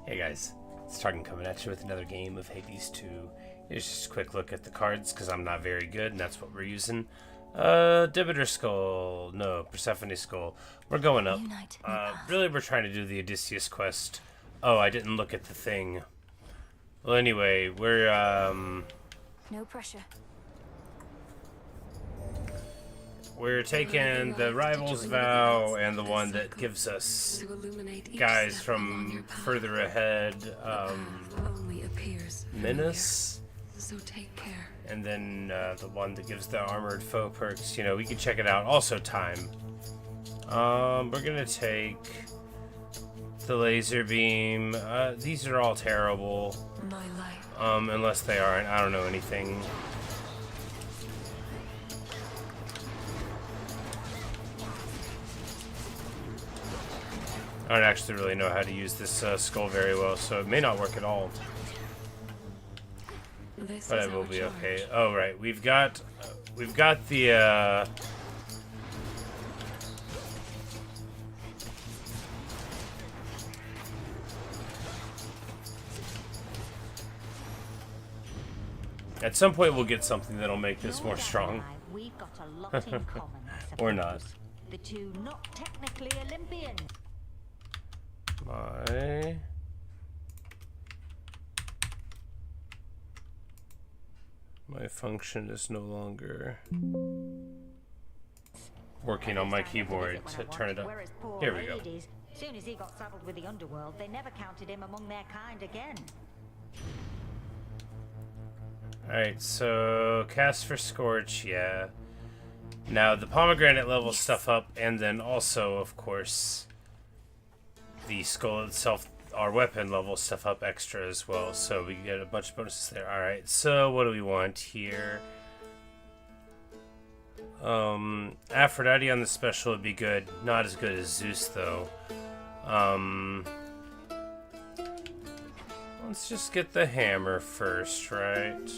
Hey guys, it's Targan coming at you with another game of Hades 2. Here's just a quick look at the cards, because I'm not very good, and that's what we're using. Demeter Skull. No, Persephone Skull. We're going up. Really, we're trying to do the Odysseus quest. Oh, I didn't look at the thing. Well, anyway, we're, No pressure. We're taking the Rival's Vow and the one that gives us guys from further ahead, Menace, so take care. and then the one that gives the armored foe perks. You know, we can check it out. Also time. We're gonna take the laser beam. These are all terrible. My life. Unless they aren't. I don't know anything. I don't actually really know how to use this skull very well, so it may not work at all. But it will be okay. Oh right, we've got the at some point we'll get something that'll make this more strong. We've got a lot in common, I suppose. Or not. The two not technically Olympians. My function is no longer working on my keyboard to turn it up. Here we go. Soon as he got saddled with the underworld, they never counted him among their kind again. Alright, so cast for Scorch, yeah. Now the pomegranate levels stuff up, and then also, of course, the skull itself, our weapon levels stuff up extra as well, so we get a bunch of bonuses there. Alright, so what do we want here? Aphrodite on the special would be good. Not as good as Zeus, though. Let's just get the hammer first, right?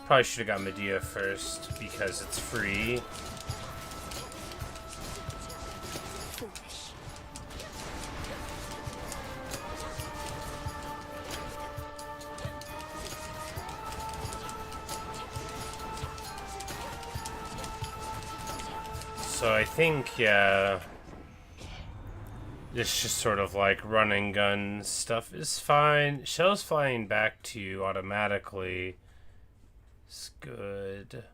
Probably should have got Medea first, because it's free. So I think, yeah, this just sort of like run and gun stuff is fine. Shells flying back to you automatically is good.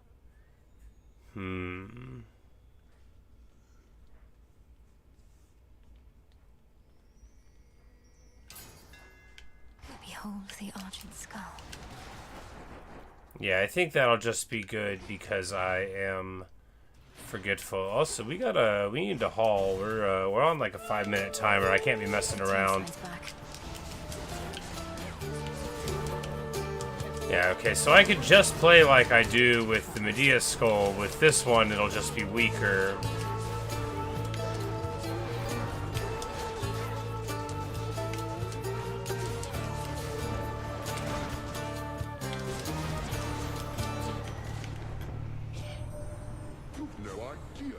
Behold the argent skull. Yeah, I think that'll just be good because I am forgetful. Also, we need to haul. We're on like a 5-minute timer. I can't be messing around. Yeah, okay, so I could just play like I do with the Medea skull. With this one, it'll just be weaker.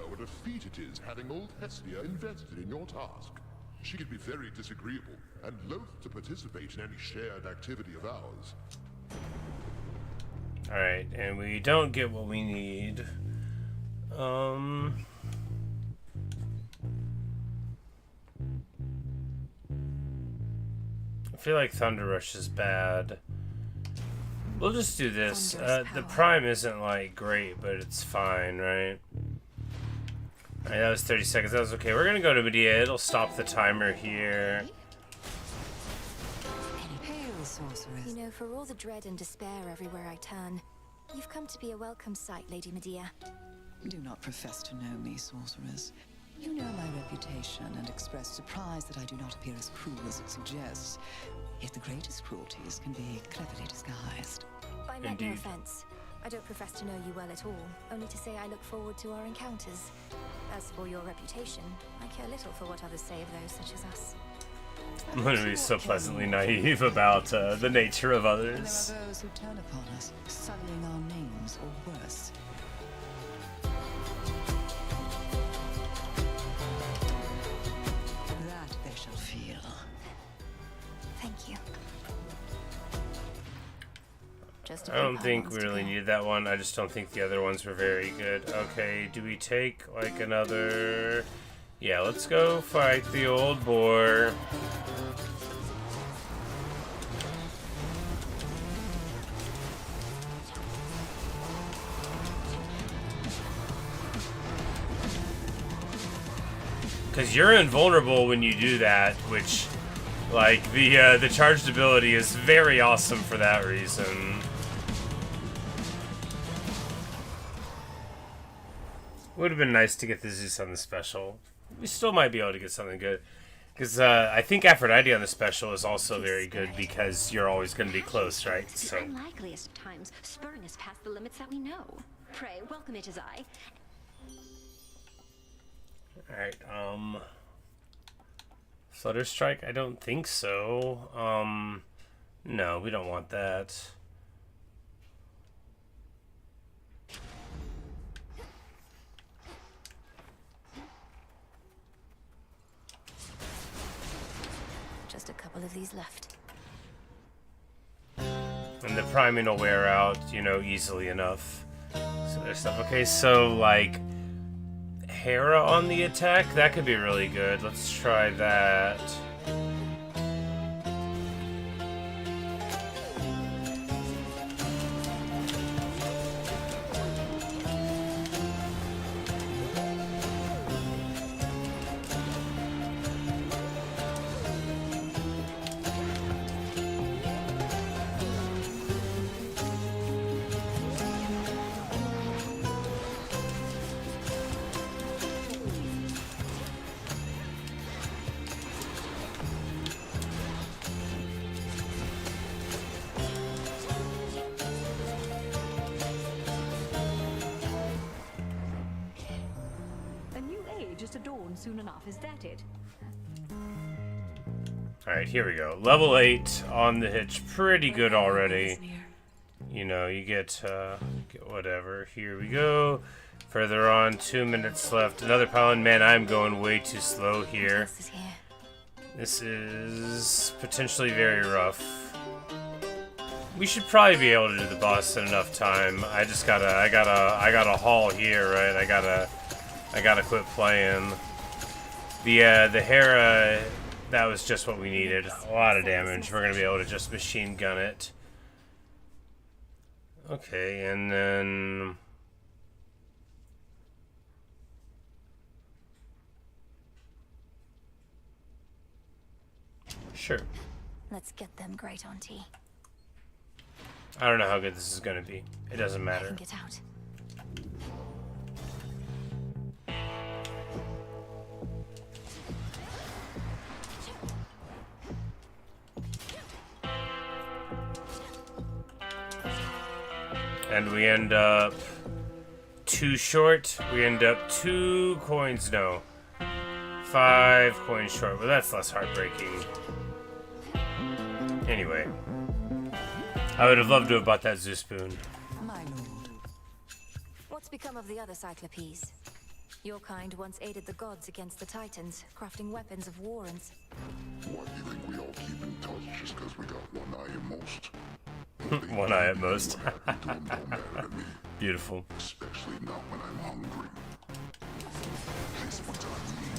What a feat it is having old Hestia invested in your task. She can be very disagreeable and loath to participate in any shared activity of ours. Alright, and we don't get what we need. I feel like Thunder Rush is bad. We'll just do this. The Prime isn't like great, but it's fine, right? Alright, that was 30 seconds. That was okay. We're gonna go to Medea. It'll stop the timer here. Hail, sorceress. You know, for all the dread and despair everywhere I turn, you've come to be a welcome sight, Lady Medea. Do not profess to know me, sorceress. You know my reputation and express surprise that I do not appear as cruel as it suggests. Yet the greatest cruelties can be cleverly disguised. I meant no offense. I don't profess to know you well at all, only to say I look forward to our encounters. As for your reputation, I care little for what others say of those such as us. I'm gonna be so pleasantly naive about the nature of others. There are those who turn upon us, sullying our names or worse. That they shall feel. Thank you. Just a I don't vampire think we monster really girl. needed that one. I just don't think the other ones were very good. Okay, do we take like another... Yeah, let's go fight the old boar. Because you're invulnerable when you do that, which, like, the charged ability is very awesome for that reason. Would have been nice to get the Zeus on the special. We still might be able to get something good. Because I think Aphrodite on the special is also very good because you're always going to be close, right? The So. unlikeliest of times, spurring us past the limits that we know. Pray, welcome it as I. Alright, Flutter Strike? I don't think so. No, we don't want that. Just a couple of these left. And the priming will wear out, you know, easily enough. So there's stuff. Okay, so, like, Hera on the attack? That could be really good. Let's try that. A new age is to dawn soon enough, is that it? Alright, here we go. Level 8 on the hitch. Pretty good already. Near. You know, you get whatever. Here we go. Further on, 2 minutes left. Another pylon. Man, I'm going way too slow What here. else is here? This is potentially very rough. We should probably be able to do the boss in enough time. I gotta haul here, right? I gotta quit playing. The Hera, that was just what we needed. A lot of damage. We're gonna be able to just machine gun it. Okay, and then... Sure. Let's get them, great auntie. I don't know how good this is gonna be. It doesn't I matter. can get out. And we end up too short. We end up 2 coins. No, 5 coins short. Well, that's less heartbreaking. Anyway, I would have loved to have bought that Zeus spoon. My lord. What's become of the other Cyclopes? Your kind once aided the gods against the Titans, crafting weapons of war and... What, you think we all keep in touch just because we got one eye at most? One eye at most. What happened to 'em don't matter to me, Beautiful. especially not when I'm hungry. This is what I mean.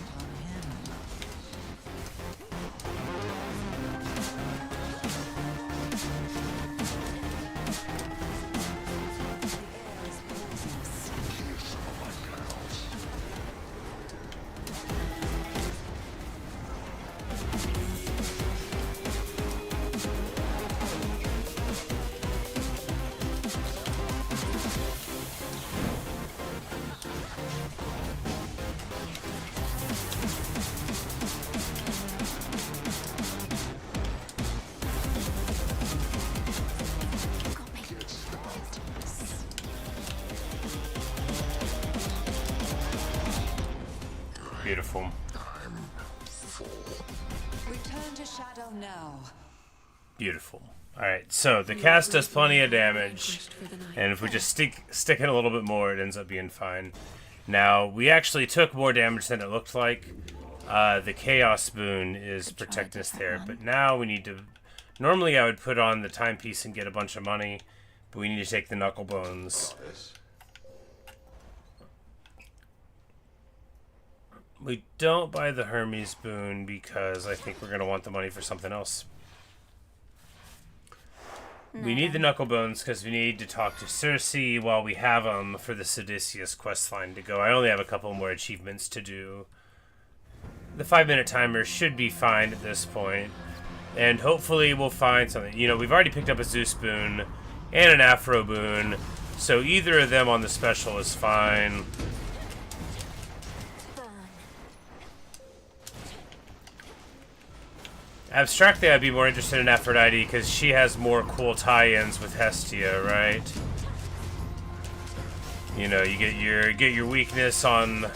Beautiful. Return to shadow now. Beautiful. Alright, so the cast does plenty of damage. And if we just stick it a little bit more, it ends up being fine. Now, we actually took more damage than it looked like. The Chaos Boon is protecting us there, but now we need to... Normally I would put on the timepiece and get a bunch of money, but we need to take the knuckle bones. We don't buy the Hermes Boon because I think we're going to want the money for something else. We need the knuckle bones because we need to talk to Circe while we have them for the Odysseus questline to go. I only have a couple more achievements to do. The 5-minute timer should be fine at this point. And hopefully we'll find something. You know, we've already picked up a Zeus boon and an Afro boon. So either of them on the special is fine. Abstractly, I'd be more interested in Aphrodite because she has more cool tie-ins with Hestia, right? You know, you get your weakness on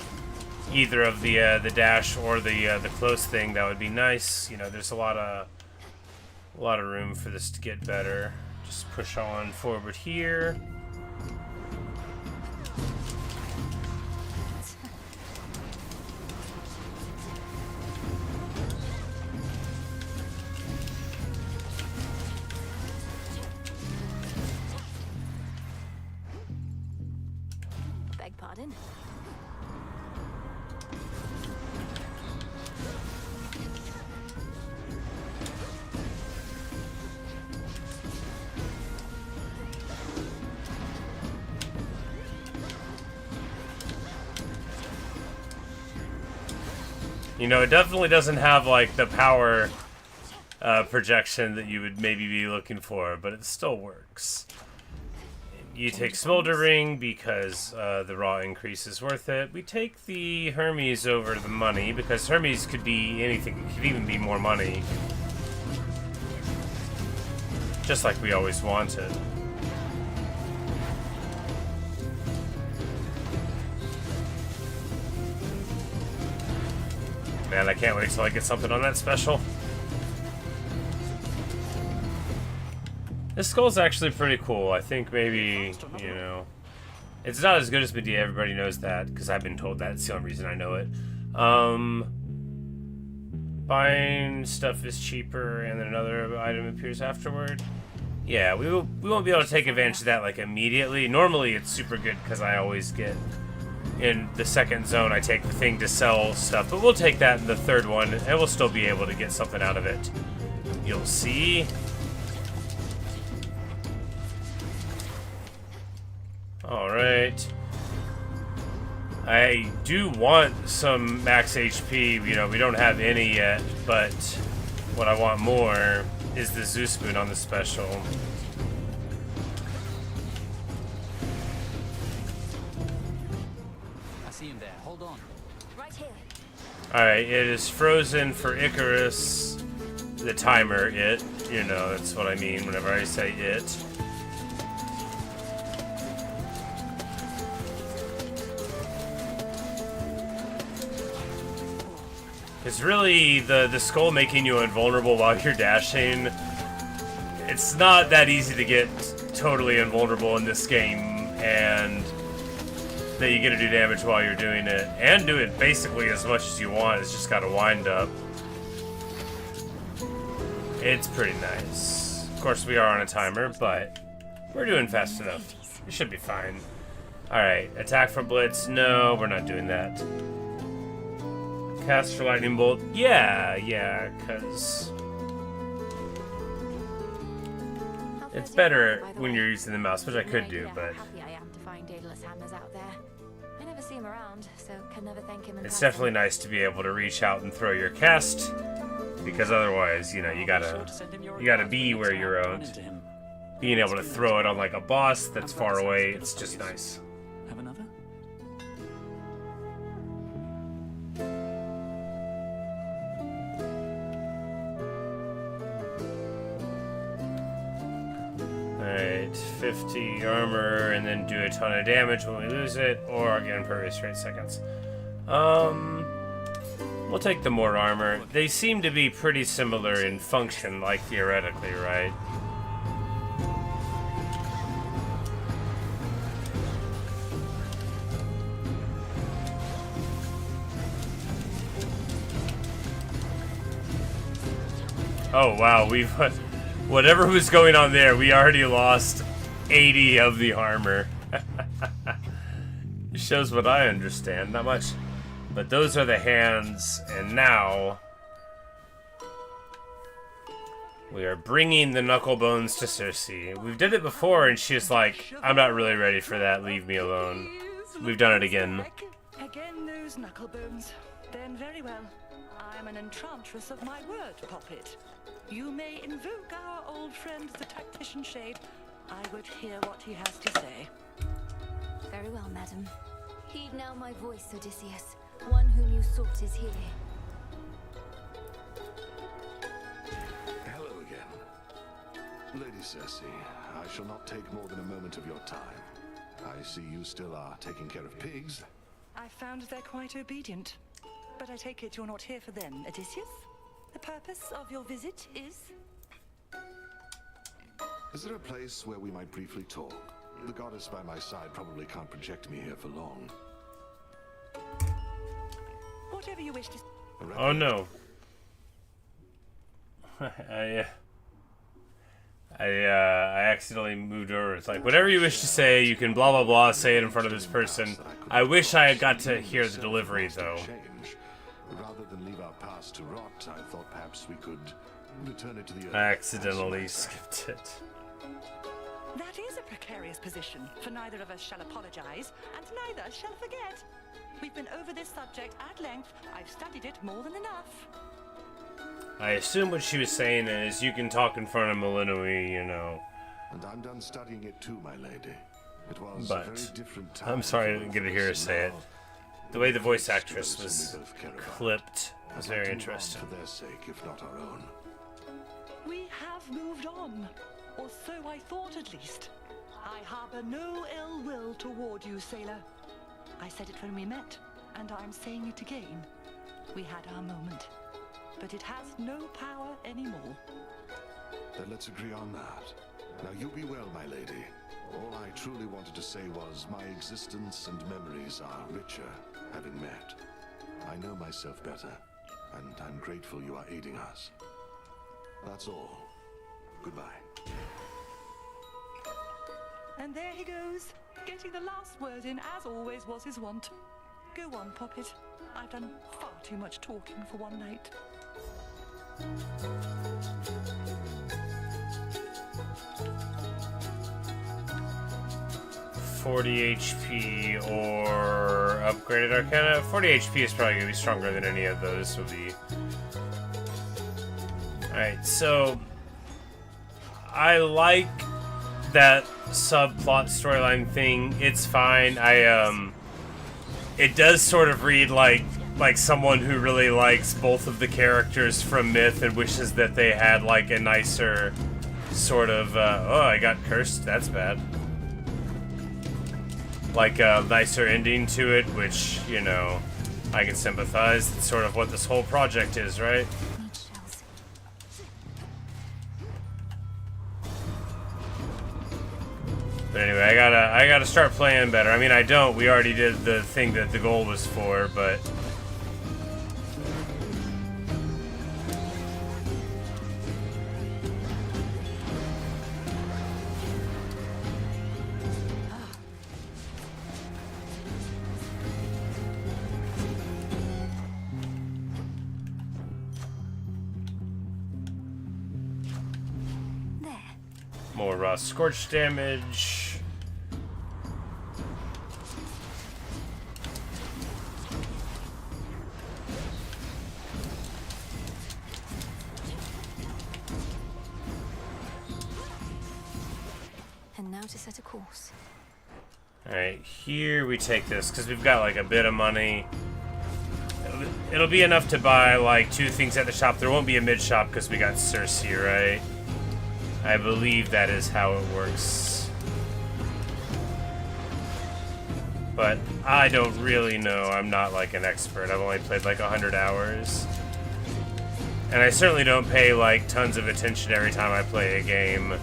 either of the dash or the close thing. That would be nice. You know, there's a lot of room for this to get better. Just push on forward here. Beg pardon? You know, it definitely doesn't have, like, the power projection that you would maybe be looking for, but it still works. You take Smoldering because the raw increase is worth it. We take the Hermes over the money because Hermes could be anything. It could even be more money. Just like we always wanted. Man, I can't wait till I get something on that special. This skull's actually pretty cool. I think maybe, you know... It's not as good as Medea, everybody knows that, because I've been told that. It's the only reason I know it. Buying stuff is cheaper, and then another item appears afterward. Yeah, we won't be able to take advantage of that, like, immediately. Normally, it's super good, because I always get... In the second zone, I take the thing to sell stuff, but we'll take that in the third one, and we'll still be able to get something out of it. You'll see. Alright. I do want some max HP. You know, we don't have any yet, but what I want more is the Zeus boon on the special. I see him there. Hold on. Right here. Alright, it is frozen for Icarus. The timer, it. You know, that's what I mean whenever I say it. It's really the skull making you invulnerable while you're dashing. It's not that easy to get totally invulnerable in this game, and that you get to do damage while you're doing it, and do it basically as much as you want. It's just got to wind up. It's pretty nice. Of course, we are on a timer, but we're doing fast enough. It should be fine. Alright, attack for Blitz. No, we're not doing that. Cast for Lightning Bolt. Yeah, because it's better when you're using the mouse, which I could do, but Happy I am to find Daedalus hammers out there. I never see him around, so can never thank him. it's definitely nice to be able to reach out and throw your cast, because otherwise, you know, you gotta be where you're at. Being able to throw it on like a boss that's far away, it's just nice. Have another? Alright, 50 armor, and then do a ton of damage when we lose it, or again, impervious for 8 seconds. We'll take the more armor. They seem to be pretty similar in function, like theoretically, right? Oh wow, we've whatever was going on there, we already lost 80 of the armor. It shows what I understand, not much. But those are the hands, and now we are bringing the knuckle bones to Circe. We've did it before, and she's like, "I'm not really ready for that. Leave me alone." We've done it again. Again, those knuckle bones. Then very well. I am an enchantress of my word puppet. You may invoke our old friend, the tactician shade. I would hear what he has to say. Very well, madam. Heed now my voice, Odysseus. One whom you sought is here. Hello again. Lady Circe, I shall not take more than a moment of your time. I see you still are taking care of pigs. I found they're quite obedient. But I take it you're not here for them, Odysseus? The purpose of your visit is? Is there a place where we might briefly talk? The goddess by my side probably can't project me here for long. Whatever you wish to... Oh no. I accidentally moved over. It's like, whatever you wish to say, you can blah blah blah, say it in front of this person. I wish I had got to hear the delivery though. Rather than leave our past to rot, I thought perhaps we could return it to the earth. I accidentally skipped it. That is a precarious position, for neither of us shall apologize, and neither shall forget. We've been over this subject at length. I've studied it more than enough. I assume what she was saying is you can talk in front of Malinoi, you know. And I'm done studying it too, my lady. It was But a very different time. I'm sorry I didn't get to hear her say it. The way the voice actress was clipped was very interesting. For their sake, if not our own. We have moved on. Or so I thought, at least. I harbor no ill will toward you, sailor. I said it when we met, and I'm saying it again. We had our moment, but it has no power anymore. Then let's agree on that. Now you be well, my lady. All I truly wanted to say was my existence and memories are richer, having met. I know myself better, and I'm grateful you are aiding us. That's all. Goodbye. And there he goes, getting the last word in, as always was his wont. Go on, Poppet. I've done far too much talking for one night. 40 HP or upgraded Arcana. 40 HP is probably going to be stronger than any of those will be. Alright, so I like that subplot storyline thing. It's fine. It does sort of read like someone who really likes both of the characters from Myth and wishes that they had like a nicer sort of oh, I got cursed, that's bad. Like a nicer ending to it, which, you know, I can sympathize. It's sort of what this whole project is, right? But anyway, I gotta start playing better. I mean, I don't. We already did the thing that the goal was for, but more raw scorch damage. And now to set a course. Alright, here we take this, because we've got like a bit of money. It'll be enough to buy like 2 things at the shop. There won't be a mid shop because we got Circe, right? I believe that is how it works. But I don't really know. I'm not like an expert. I've only played like 100 hours. And I certainly don't pay like tons of attention every time I play a game.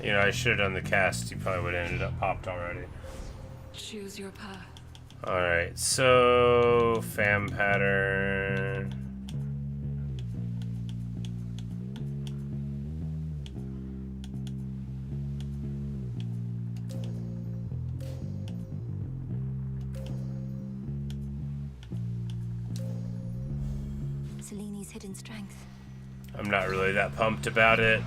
You know, I should have done the cast. You probably would have ended up popped already. Choose your path. Alright, so fam pattern. Seleni's hidden strength. I'm not really that pumped about it.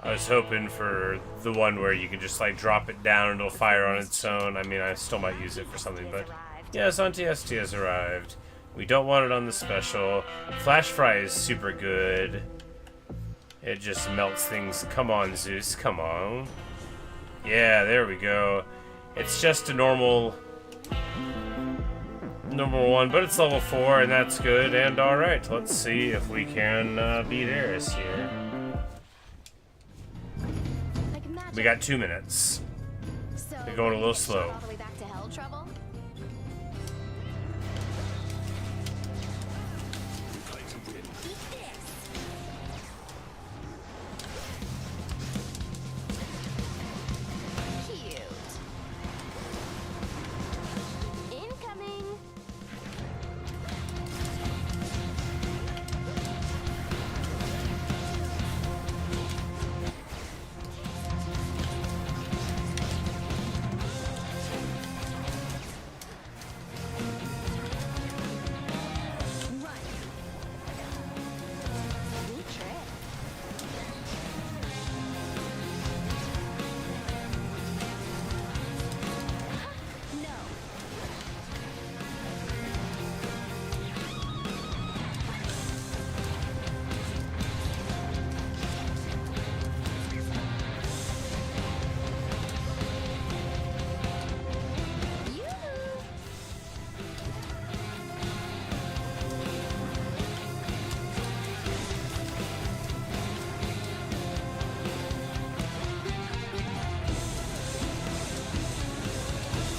I was hoping for the one where you can just like drop it down and it'll fire on its own. I mean, I still might use it for something, but yes, Anti-ST has arrived. We don't want it on the special. Flash Fry is super good. It just melts things. Come on, Zeus, come on. Yeah, there we go. It's just a normal one, but it's level 4, and that's good. And alright, let's see if we can beat Eris here. We got 2 minutes. We're going a little slow. All the way back to hell trouble? Cute. Incoming.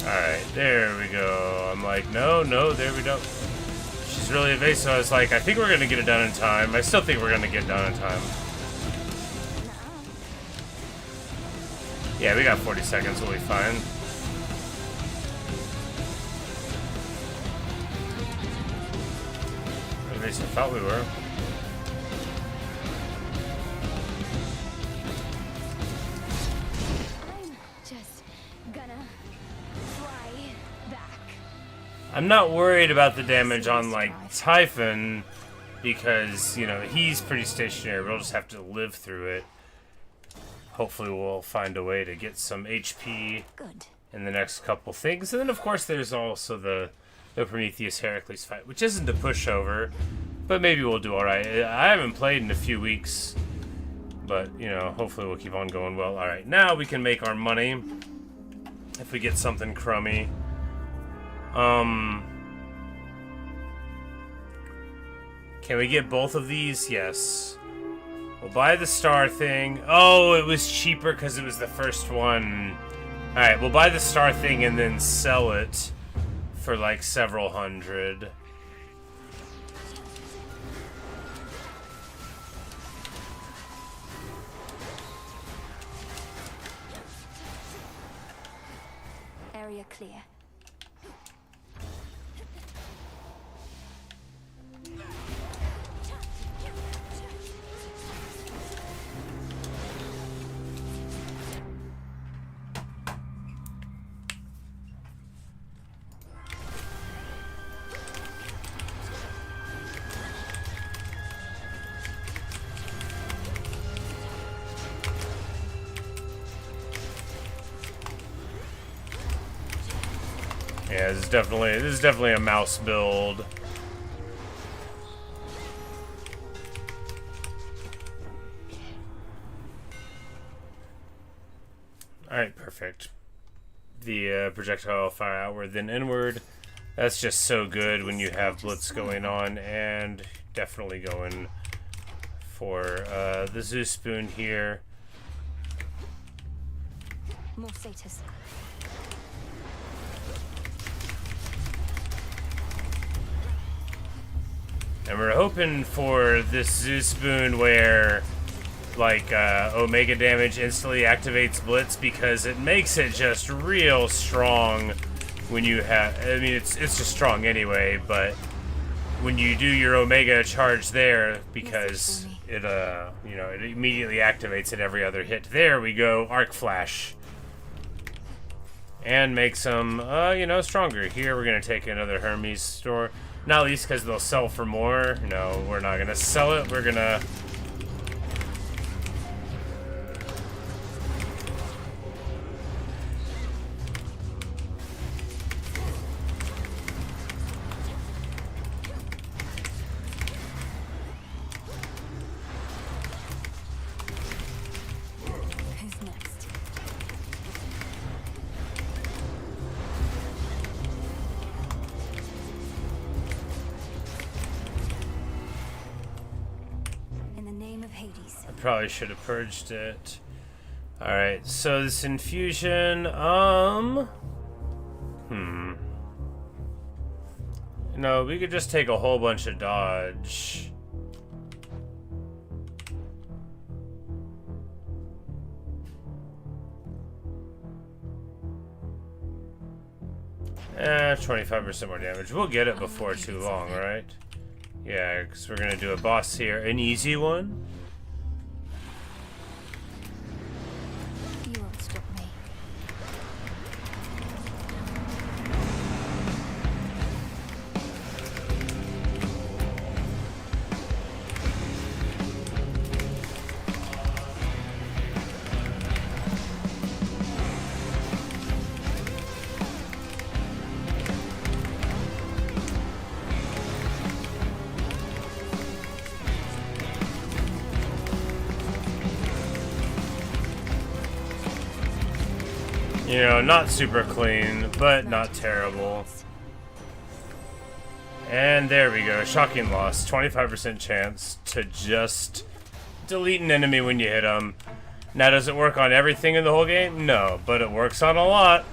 Alright, there we go. I'm like, no, there we go. She's really evasive. I was like, I think we're going to get it done in time. I still think we're going to get it done in time. Yeah, we got 40 seconds. We'll be fine. At least I thought we were. I'm not worried about the damage on, like, Typhon, because, you know, he's pretty stationary. We'll just have to live through it. Hopefully we'll find a way to get some HP in the next couple things. And then, of course, there's also the Prometheus Heracles fight, which isn't a pushover, but maybe we'll do alright. I haven't played in a few weeks, but, you know, hopefully we'll keep on going well. Alright, now we can make our money if we get something crummy. Can we get both of these? Yes. We'll buy the star thing. Oh, it was cheaper because it was the first one. Alright, we'll buy the star thing and then sell it for like several hundred. Area clear. Yeah, this is definitely a mouse build. Alright, perfect. The projectile fire outward, then inward. That's just so good when you have blitz going on, and definitely going for the Zeus spoon here. More status. And we're hoping for this Zeus spoon where, like, Omega damage instantly activates Blitz, because it makes it just real strong when you have, I mean, it's just strong anyway, but when you do your Omega charge there, because it, you know, it immediately activates at every other hit. There we go, Arc Flash. And makes them, you know, stronger. Here we're gonna take another Hermes store. Not least because they'll sell for more. No, we're not gonna sell it. We're gonna... Who's next? In the name of Hades. I probably should have purged it. Alright, so this infusion, No, we could just take a whole bunch of dodge. 25% more damage. We'll get it before too long, right? Yeah, because we're gonna do a boss here. An easy one. You won't stop me. You know, not super clean, but not terrible. And there we go. Shocking loss. 25% chance to just delete an enemy when you hit them. Now, does it work on everything in the whole game? No, but it works on a lot.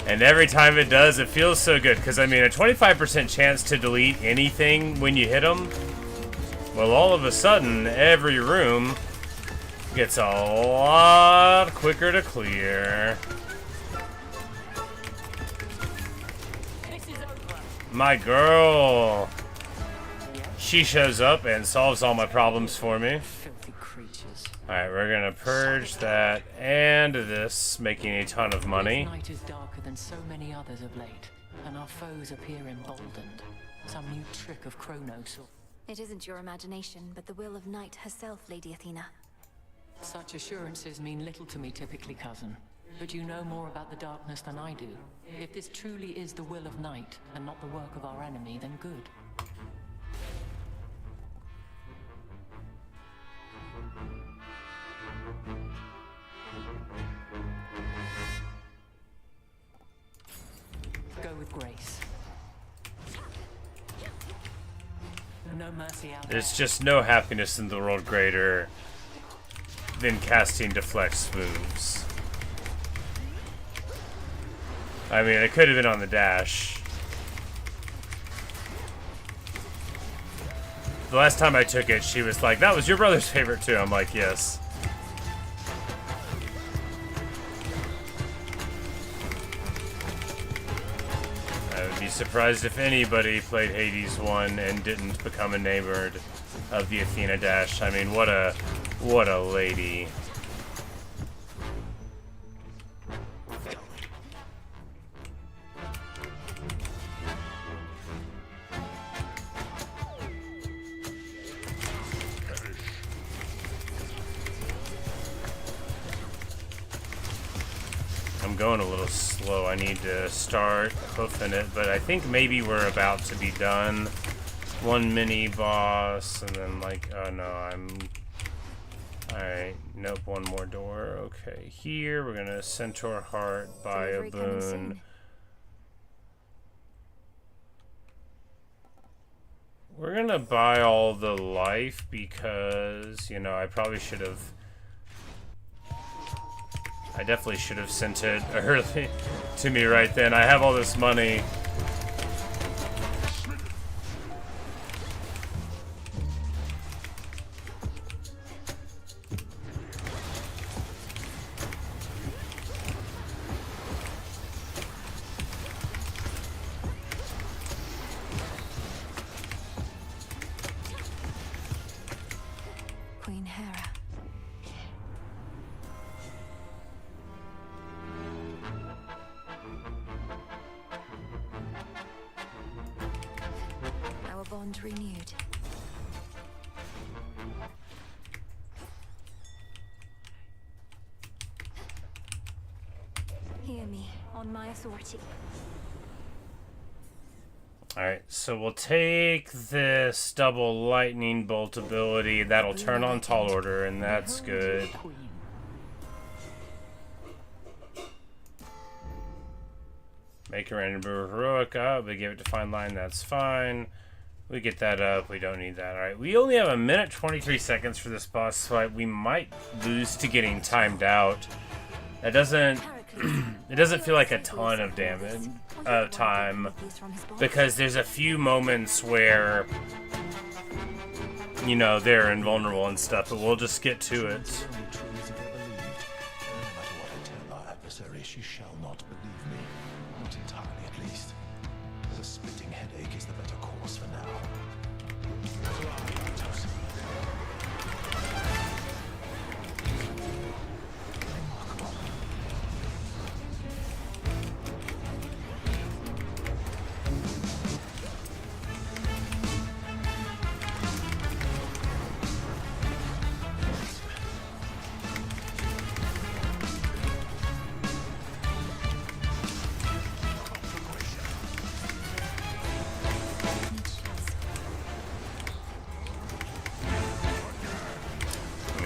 And every time it does, it feels so good. Because, I mean, a 25% chance to delete anything when you hit them. Well, all of a sudden, every room gets a lot quicker to clear. My girl. She shows up and solves all my problems for me. Alright, we're gonna purge that and this, making a ton of money. This night is darker than so many others of late, and our foes appear emboldened. Some new trick of Kronos. It isn't your imagination, but the will of night herself, Lady Athena. Such assurances mean little to me typically, cousin. But you know more about the darkness than I do. If this truly is the will of night, and not the work of our enemy, then good. Go with grace. No mercy out there. There's just no happiness in the world greater than casting deflects moves. I mean, it could have been on the dash. The last time I took it, she was like, that was your brother's favorite too. I'm like, yes. I would be surprised if anybody played Hades 1 and didn't become enamored of the Athena dash. I mean, what a lady. I'm going a little slow. I need to start hoofing it, but I think maybe we're about to be done. One mini boss, and then like, oh no, alright, nope, one more door. Okay, here we're gonna Centaur Heart, buy a boon. We're gonna buy all the life because, you know, I probably should have. I definitely should have sent it early to me right then. I have all this money. and renewed. Hear me, on my authority. Alright, so we'll take this double lightning bolt ability. That'll turn on tall order, and that's good. Make a random heroic up. We give it defined line, that's fine. We get that up. We don't need that. Alright, we only have a minute 23 seconds for this boss fight. We might lose to getting timed out. That doesn't... it doesn't feel like a ton of damage time, because there's a few moments where, you know, they're invulnerable and stuff, but we'll just get to it. She shall not believe me. Not entirely, at least. The splitting headache is the better course for now.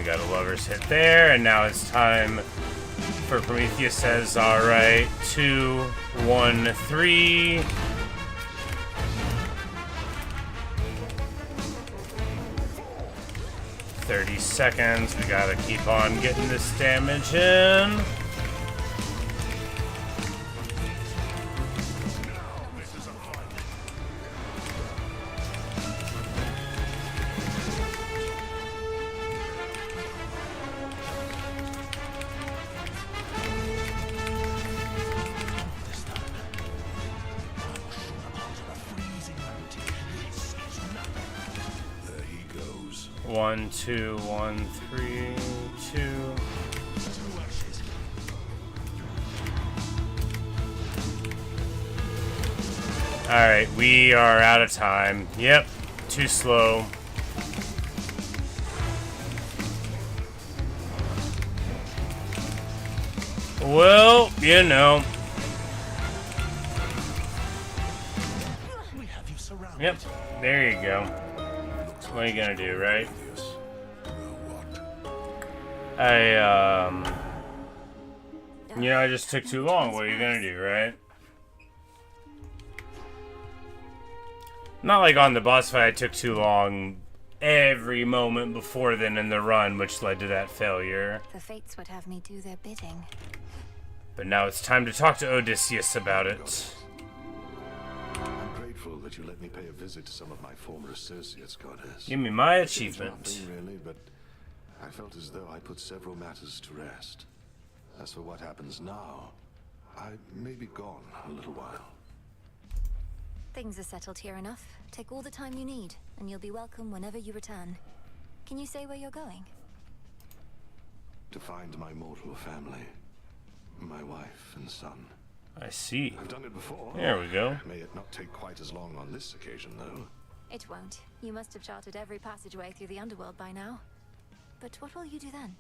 Got a lover's hit there, and now it's time for Prometheus says, alright, 2, 1, 3. "30 seconds. We gotta keep on getting this damage in. One, 2, 1, 3, 2. Alright, we are out of time. Yep, too slow. Well, you know. Yep, there you go. What are you gonna do, right? You know, I just took too long. What are you gonna do, right? Not like on the boss fight I took too long every moment before then in the run, which led to that failure. The fates would have me do their bidding. But now it's time to talk to Odysseus about it. I'm grateful that you let me pay a visit to some of my former associates, Goddess. Give me my achievement. Nothing really, but I felt as though I put several matters to rest. As for what happens now, I may be gone a little while. Things are settled here enough. Take all the time you need, and you'll be welcome whenever you return. Can you say where you're going? To find my mortal family. My wife and son. I see. I've done it before. There we go. May it not take quite as long on this occasion, though. It won't. You must have charted every passageway through the underworld by now. But what will you do then?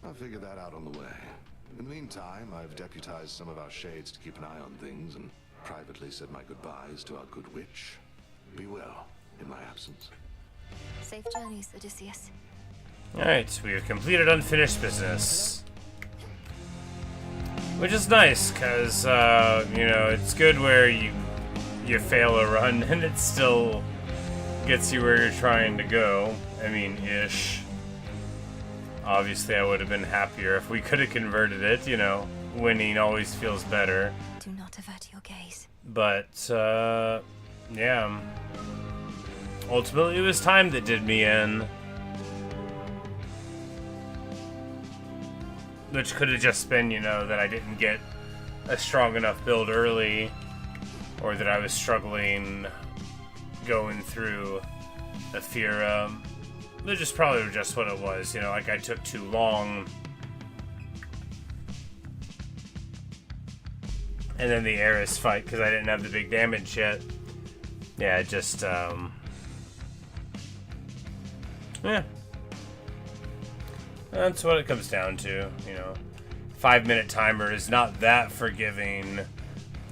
I'll figure that out on the way. In the meantime, I've deputized some of our shades to keep an eye on things and privately said my goodbyes to our good witch. Be well in my absence. Safe journeys, Odysseus. Alright, we have completed unfinished business. Which is nice, because, you know, it's good where you fail a run and it still gets you where you're trying to go. I mean, ish. Obviously, I would have been happier if we could have converted it, you know. Winning always feels better. Do not avert your gaze. But, yeah. Ultimately, it was time that did me in. Which could have just been, you know, that I didn't get a strong enough build early, or that I was struggling going through Aphira. Which is probably just what it was, you know, like I took too long. And then the Eris fight, because I didn't have the big damage yet. yeah, just, yeah. That's what it comes down to, you know. 5-minute timer is not that forgiving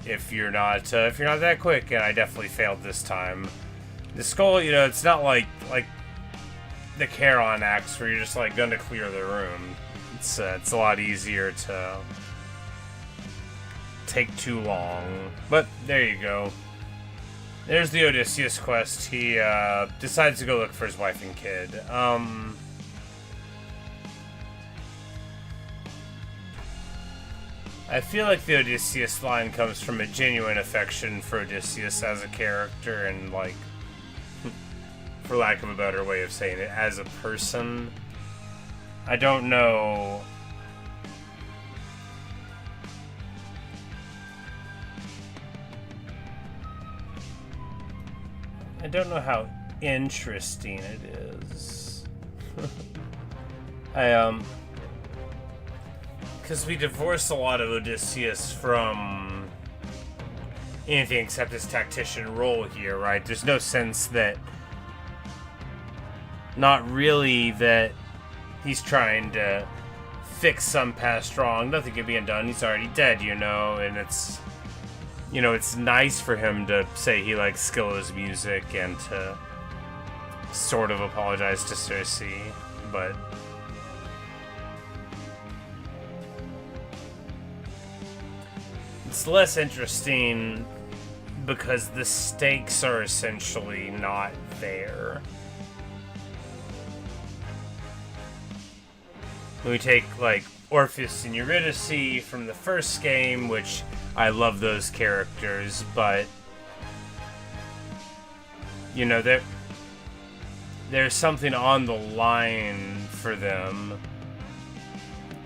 if you're not that quick, and I definitely failed this time. The skull, you know, it's not like the Charon axe where you're just like gonna clear the room. It's a lot easier to take too long. But there you go. There's the Odysseus quest. He decides to go look for his wife and kid. I feel like the Odysseus line comes from a genuine affection for Odysseus as a character and, like, for lack of a better way of saying it, as a person. I don't know. I don't know how interesting it is. Because we divorce a lot of Odysseus from anything except his tactician role here, right? There's no sense that, not really, that he's trying to fix some past wrong. Nothing can be undone. He's already dead, you know, and it's, you know, it's nice for him to say he likes Scylla's music and to sort of apologize to Circe, but it's less interesting because the stakes are essentially not there. We take, like, Orpheus and Eurydice from the first game, which I love those characters, but, you know, there's something on the line for them.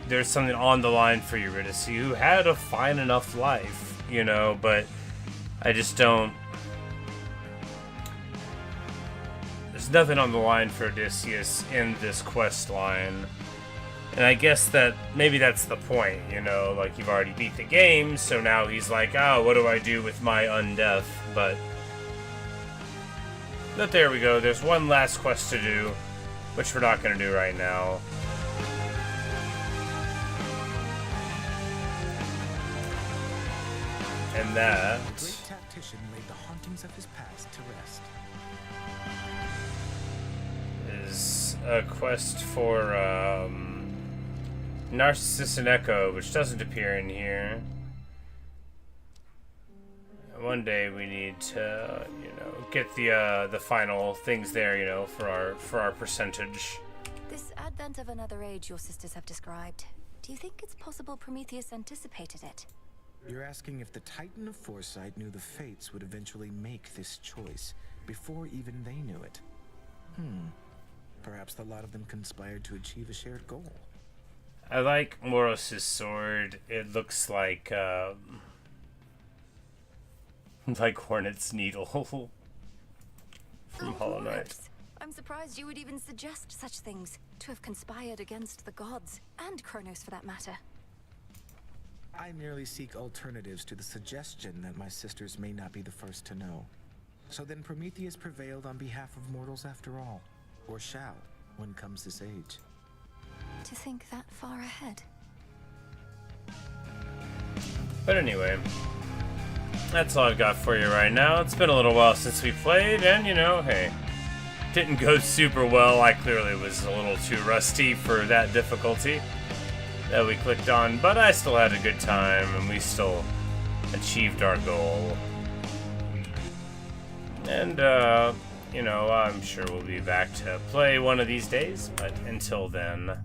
There's something on the line for Eurydice, who had a fine enough life, you know, but I just don't... There's nothing on the line for Odysseus in this quest line. And I guess that maybe that's the point, you know, like, you've already beat the game, so now he's like, oh, what do I do with my undeath? But there we go. There's one last quest to do, which we're not going to do right now. And that The great tactician laid the hauntings of his past to rest. Is a quest for Narcissus and Echo, which doesn't appear in here. One day we need to, you know, get the final things there, you know, for our percentage. This advent of another age your sisters have described, do you think it's possible Prometheus anticipated it? You're asking if the Titan of Foresight knew the Fates would eventually make this choice, before even they knew it. Perhaps the lot of them conspired to achieve a shared goal. I like Moros' sword. It looks like Hornet's Needle from Hollow Knight. I'm surprised you would even suggest such things, to have conspired against the gods, and Kronos for that matter. I merely seek alternatives to the suggestion that my sisters may not be the first to know. So then Prometheus prevailed on behalf of mortals after all, or shall, when comes this age. To think that far ahead. But anyway, that's all I've got for you right now. It's been a little while since we played, and, you know, hey, didn't go super well. I clearly was a little too rusty for that difficulty that we clicked on, but I still had a good time, and we still achieved our goal. And, you know, I'm sure we'll be back to play one of these days, but until then,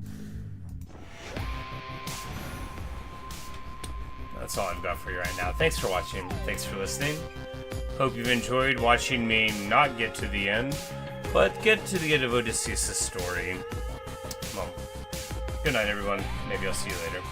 that's all I've got for you right now. Thanks for watching. Thanks for listening. Hope you've enjoyed watching me not get to the end, but get to the end of Odysseus' story. Well, good night, everyone. Maybe I'll see you later.